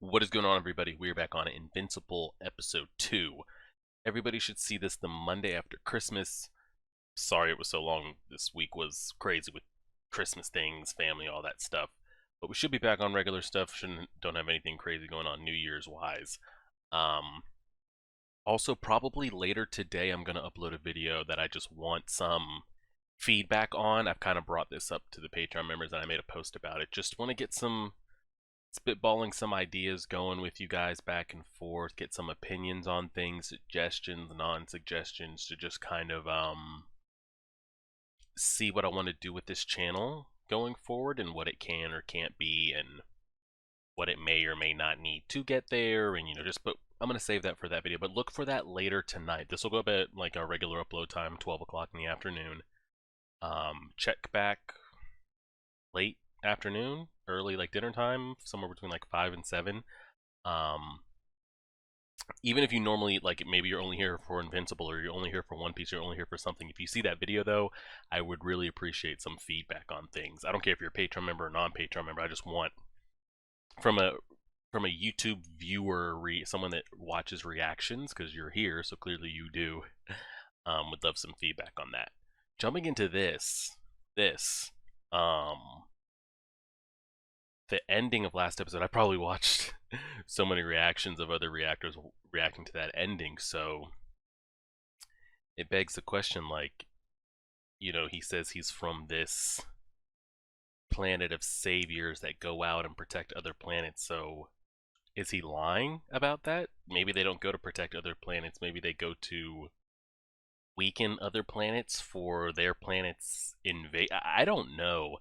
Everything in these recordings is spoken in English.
What is going on, everybody? We're back on Invincible episode 2. Everybody should see this the Monday after Christmas. Sorry it was so long. This week was crazy with Christmas things, family, all that stuff. But we should be back on regular stuff. Don't have anything crazy going on New Year's wise. Also, probably later today, I'm going to upload a video that I just want some feedback on. I've kind of brought this up to the Patreon members and I made a post about it. Just want to get some spitballing some ideas going with you guys back and forth, get some opinions on things, suggestions, non-suggestions, to just kind of see what I want to do with this channel going forward and what it can or can't be and what it may or may not need to get there, and but I'm going to save that for that video, but look for that later tonight. This will go up at like our regular upload time, 12 o'clock in the afternoon. Check back late afternoon, early like dinner time, somewhere between like 5 and 7. Even if you normally, like, maybe you're only here for Invincible, or you're only here for One Piece, or you're only here for something, if you see that video though, I would really appreciate some feedback on things. I don't care if you're a Patreon member or non-Patreon member. I just want from a YouTube viewer, someone that watches reactions, because you're here, so clearly you do. Would love some feedback on that. Jumping into this, the ending of last episode, I probably watched so many reactions of other reactors reacting to that ending, so it begs the question, like, he says he's from this planet of saviors that go out and protect other planets, so is he lying about that? Maybe they don't go to protect other planets, maybe they go to weaken other planets for their planets invade. I don't know,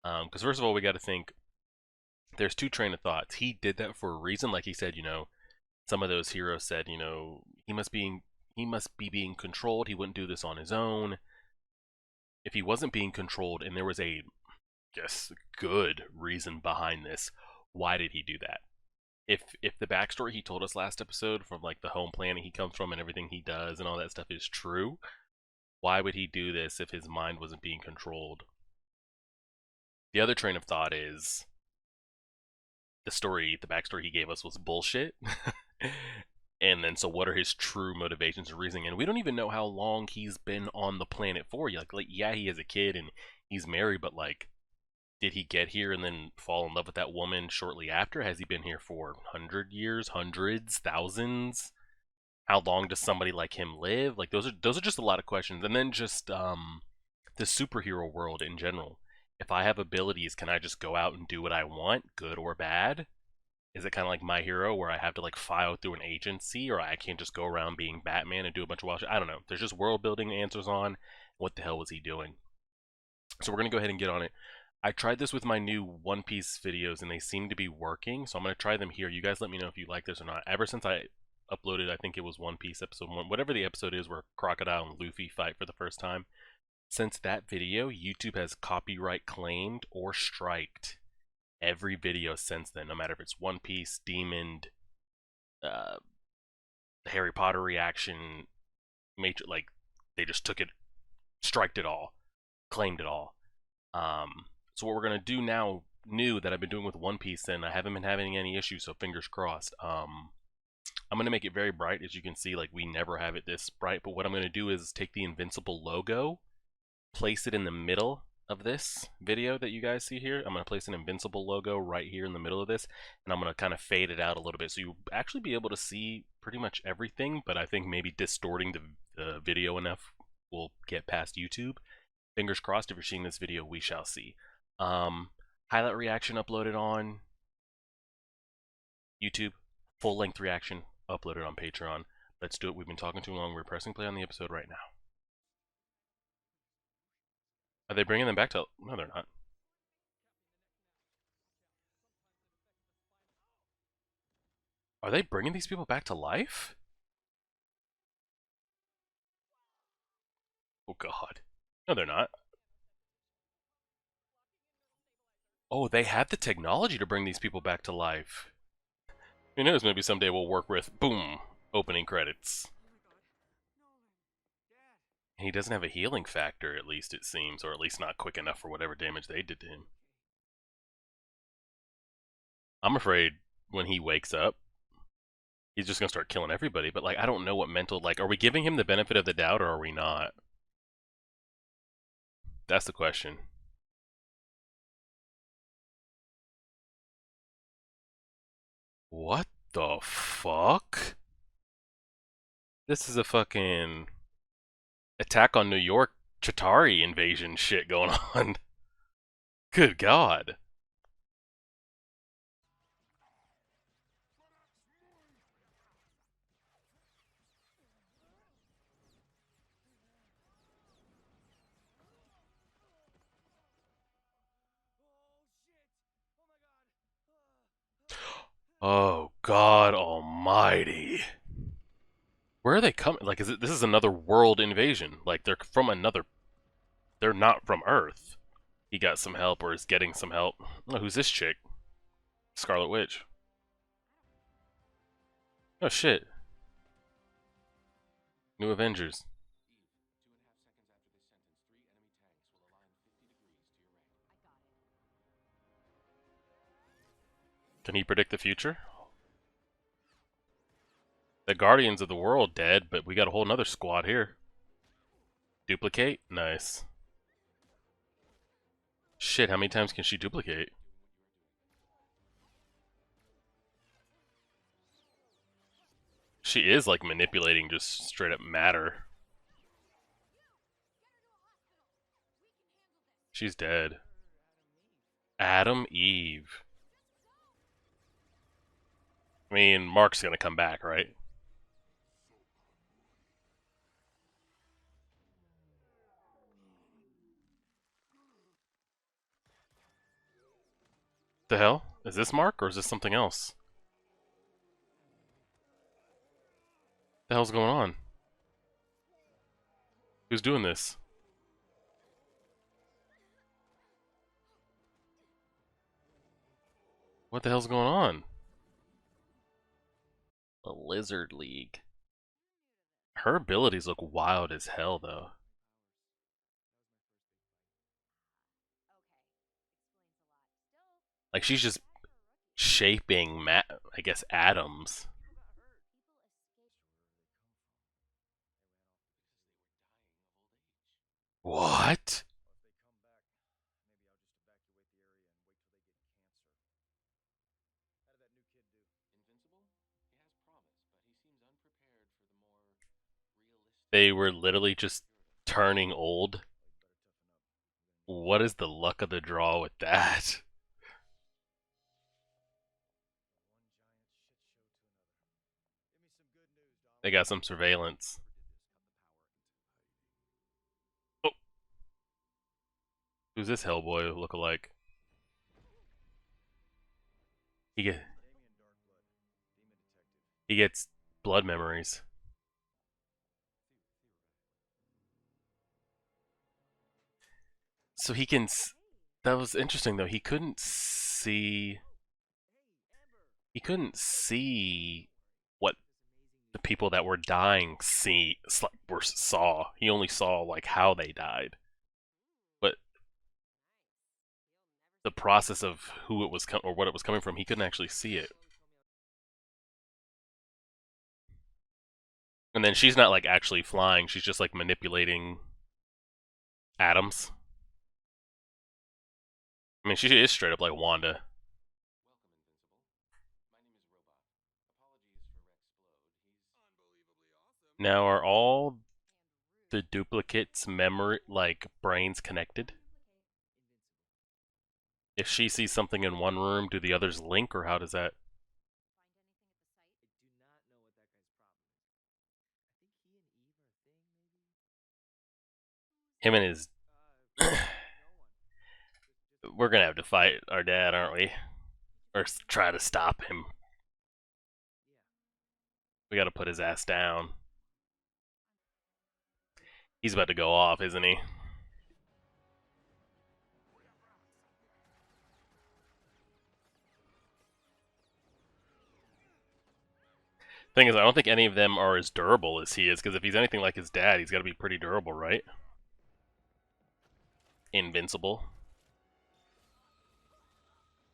because first of all, we got to think, there's two train of thoughts. He did that for a reason, like he said, some of those heroes said, he must be being controlled. He wouldn't do this on his own. If he wasn't being controlled and there was a good reason behind this, why did he do that? If the backstory he told us last episode from like the home planet he comes from and everything he does and all that stuff is true, why would he do this if his mind wasn't being controlled? The other train of thought is the backstory he gave us was bullshit. And then, so what are his true motivations and reasoning? And we don't even know how long he's been on the planet for. Like yeah, he is a kid and he's married, but like, did he get here and then fall in love with that woman shortly after? Has he been here for 100 years, hundreds, thousands? How long does somebody like him live? Like, those are just a lot of questions. And then just the superhero world in general. If I have abilities, can I just go out and do what I want, good or bad? Is it kind of like My Hero, where I have to like file through an agency, or I can't just go around being Batman and do a bunch of wild shit? I don't know. There's just world building answers on what the hell was he doing. So we're gonna go ahead and get on it. I tried this with my new One Piece videos, and they seem to be working, so I'm gonna try them here. You guys let me know if you like this or not. Ever since I uploaded, I think it was One Piece episode 1, whatever the episode is where Crocodile and Luffy fight for the first time. Since that video, YouTube has copyright claimed or striked every video since then, no matter if it's One Piece, Demon, Harry Potter reaction, Matrix, like, they just took it, striked it all, claimed it all. So what we're going to do now, new, that I've been doing with One Piece, and I haven't been having any issues, so fingers crossed, I'm going to make it very bright. As you can see, like, we never have it this bright, but what I'm going to do is take the Invincible logo, place it in the middle of this video that you guys see here. I'm going to place an Invincible logo right here in the middle of this, and I'm going to kind of fade it out a little bit, so you'll actually be able to see pretty much everything, but I think maybe distorting the video enough will get past YouTube. Fingers crossed. If you're seeing this video, we shall see. Highlight reaction uploaded on YouTube, full-length reaction uploaded on Patreon. Let's do it. We've been talking too long. We're pressing play on the episode right now. Are they bringing them back to... No, they're not. Are they bringing these people back to life? Oh, God. No, they're not. Oh, they have the technology to bring these people back to life. Who knows, maybe someday we'll work with, boom, opening credits. He doesn't have a healing factor, at least it seems, or at least not quick enough for whatever damage they did to him. I'm afraid when he wakes up, he's just gonna start killing everybody. But like, I don't know what mental, like, are we giving him the benefit of the doubt or are we not? That's the question. What the fuck? This is a fucking attack on New York Chitauri invasion shit going on. Good God. Oh God Almighty. Where are they coming? Like, this is another world invasion? Like, they're from another. They're not from Earth. He got some help, or is getting some help. Oh, who's this chick? Scarlet Witch. Oh shit. New Avengers. Can he predict the future? The Guardians of the World dead, but we got a whole nother squad here. Duplicate? Nice. Shit, how many times can she duplicate? She is like manipulating just straight up matter. She's dead. Adam Eve. I mean, Mark's gonna come back, right? The hell? Is this Mark or is this something else? The hell's going on? Who's doing this? What the hell's going on? The Lizard League. Her abilities look wild as hell, though. Like, she's just shaping, I guess, atoms. What? They were literally just turning old. What is the luck of the draw with that? They got some surveillance. Oh, who's this Hellboy look-alike? He get he gets blood memories. So he can. That was interesting though. He couldn't see. He couldn't see what the people that were dying saw. He only saw like how they died, but the process of who it was or what it was coming from, he couldn't actually see it. And then she's not like actually flying; she's just like manipulating atoms. I mean, she is straight up like Wanda. Now, are all the duplicates' memory, like brains, connected? If she sees something in one room, do the others link, or how does that? Him and his. We're gonna have to fight our dad, aren't we? Or try to stop him. We gotta put his ass down. He's about to go off, isn't he? Thing is, I don't think any of them are as durable as he is, because if he's anything like his dad, he's gotta be pretty durable, right? Invincible.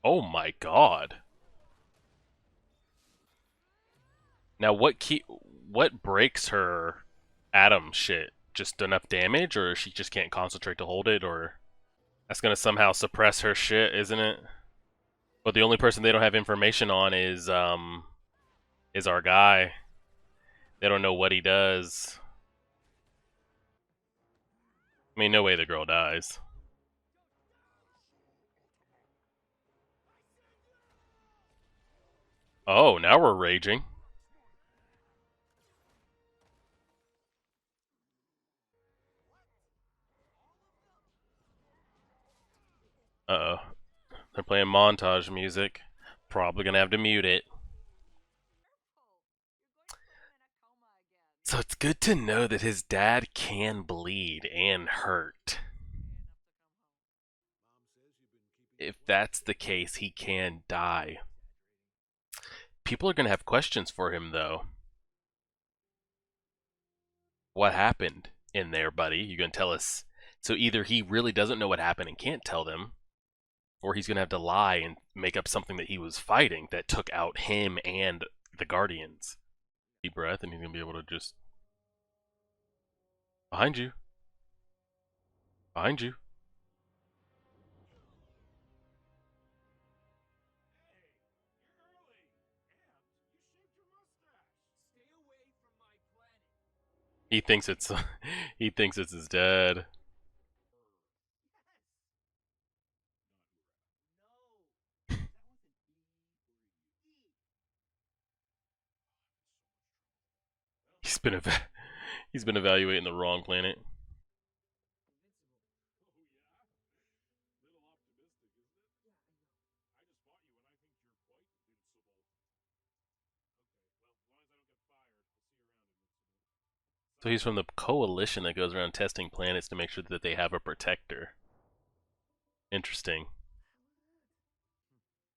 Oh my god. Now, what breaks her atom shit? Just enough damage, or she just can't concentrate to hold it, or that's gonna somehow suppress her shit, isn't it? But the only person they don't have information on is our guy. They don't know what he does. I mean, no way the girl dies. Oh, now we're raging. Uh-oh. They're playing montage music. Probably gonna have to mute it. So it's good to know that his dad can bleed and hurt. If that's the case, he can die. People are gonna have questions for him, though. What happened in there, buddy? You gonna tell us? So either he really doesn't know what happened and can't tell them, or he's gonna have to lie and make up something that he was fighting that took out him and the Guardians. Deep breath, and he's gonna be able to just behind you, behind you. He thinks it's he thinks it's his dad. He's been he's been evaluating the wrong planet. So he's from the coalition that goes around testing planets to make sure that they have a protector. Interesting.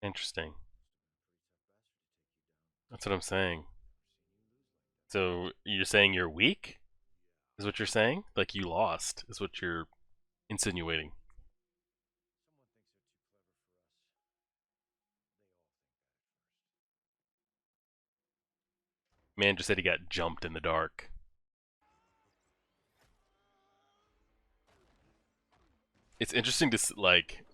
Interesting. That's what I'm saying. So you're saying you're weak? Is what you're saying? Like you lost, is what you're insinuating. Man just said he got jumped in the dark. It's interesting to like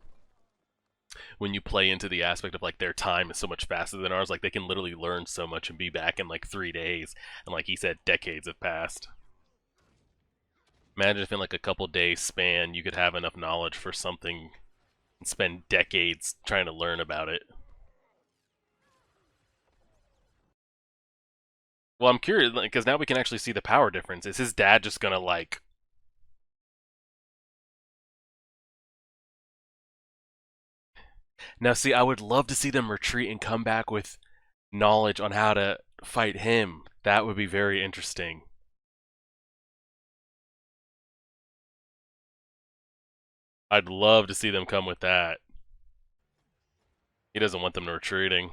when you play into the aspect of like their time is so much faster than ours. Like they can literally learn so much and be back in like 3 days, and like he said, decades have passed. Imagine if in like a couple days span you could have enough knowledge for something and spend decades trying to learn about it. Well, I'm curious because now we can actually see the power difference. Is his dad just gonna like? Now, see, I would love to see them retreat and come back with knowledge on how to fight him. That would be very interesting. I'd love to see them come with that. He doesn't want them retreating.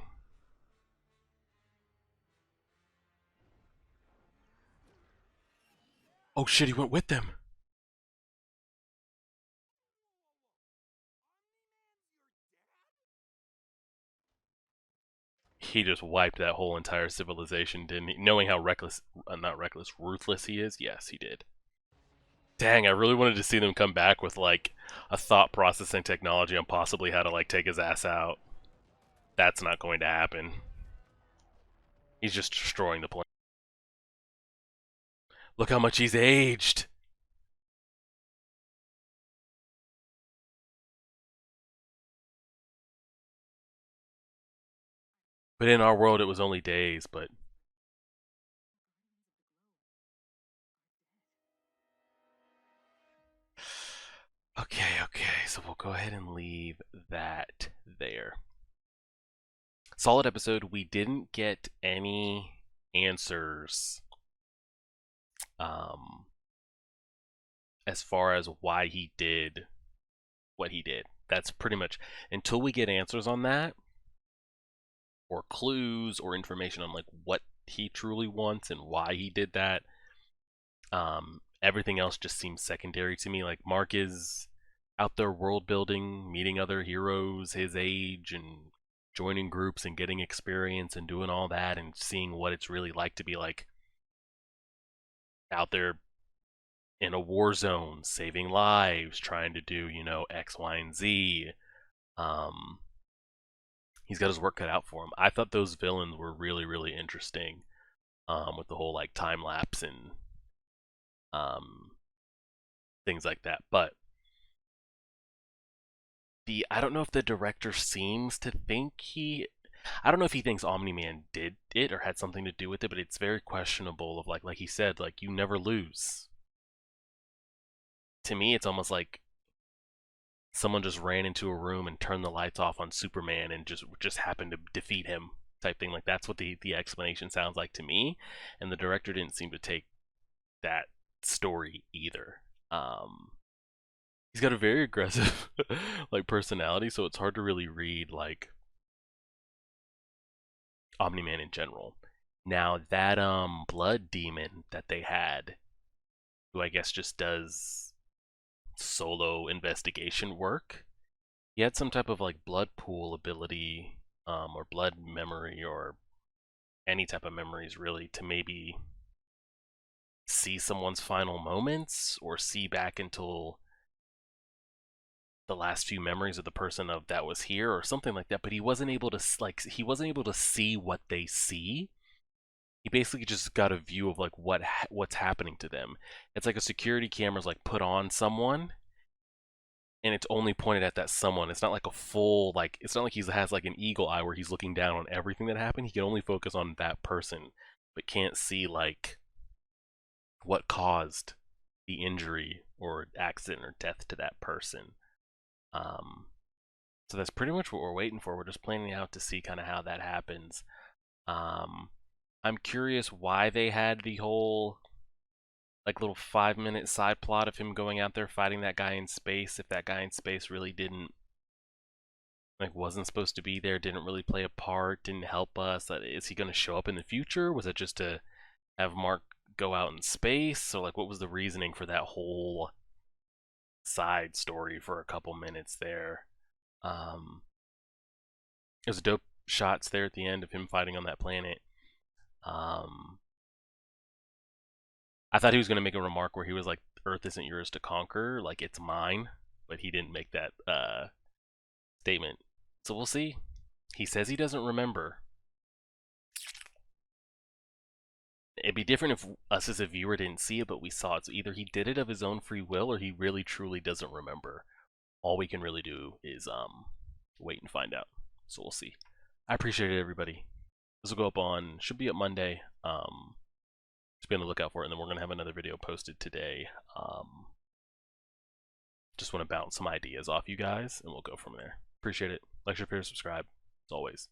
Oh shit, he went with them. He just wiped that whole entire civilization, didn't he? Knowing how not reckless, ruthless he is. Yes, he did. Dang, I really wanted to see them come back with like a thought processing technology on possibly how to like take his ass out. That's not going to happen. He's just destroying the planet. Look how much he's aged. But in our world, it was only days. But okay. So we'll go ahead and leave that there. Solid episode. We didn't get any answers um, as far as why he did what he did. That's pretty much until we get answers on that, or clues, or information on like what he truly wants and why he did that. Everything else just seems secondary to me. Like Mark is out there world building, meeting other heroes his age, and joining groups and getting experience and doing all that and seeing what it's really like to be like out there in a war zone, saving lives, trying to do, X, Y, and Z. Um, he's got his work cut out for him. I thought those villains were really, really interesting, with the whole like time lapse and um, things like that. But I don't know if the director seems to think I don't know if he thinks Omni-Man did it or had something to do with it, but it's very questionable. Of like he said, like you never lose. To me, it's almost like someone just ran into a room and turned the lights off on Superman and just happened to defeat him, type thing. Like that's what the explanation sounds like to me, and the director didn't seem to take that story either. He's got a very aggressive like personality, so it's hard to really read like Omni-Man in general. Now that blood demon that they had, who I guess just does solo investigation work, he had some type of like blood pool ability, or blood memory, or any type of memories really, to maybe see someone's final moments or see back until the last few memories of the person of that was here or something like that. But he wasn't able to see what they see. He basically just got a view of like what's happening to them. It's like a security camera's like put on someone, and it's only pointed at that someone. It's not like a full, like, it's not like he has like an eagle eye where he's looking down on everything that happened. He can only focus on that person, but can't see like what caused the injury or accident or death to that person. Um, so that's pretty much what we're waiting for. We're just planning out to see kind of how that happens. Um, I'm curious why they had the whole like little 5-minute side plot of him going out there fighting that guy in space. If that guy in space really didn't, like, wasn't supposed to be there, didn't really play a part, didn't help us. Is he going to show up in the future? Was it just to have Mark go out in space? So like, what was the reasoning for that whole side story for a couple minutes there? There's dope shots there at the end of him fighting on that planet. Um, I thought he was going to make a remark where he was like, Earth isn't yours to conquer, like it's mine, but he didn't make that statement. So we'll see. He says he doesn't remember. It'd be different if us as a viewer didn't see it, but we saw it. So either he did it of his own free will, or he really truly doesn't remember. All we can really do is wait and find out. So we'll see. I appreciate it, everybody. This will go up on, should be up Monday. Just be on the lookout for it, and then we're gonna have another video posted today. Just want to bounce some ideas off you guys, and we'll go from there. Appreciate it. Like, share, subscribe, as always.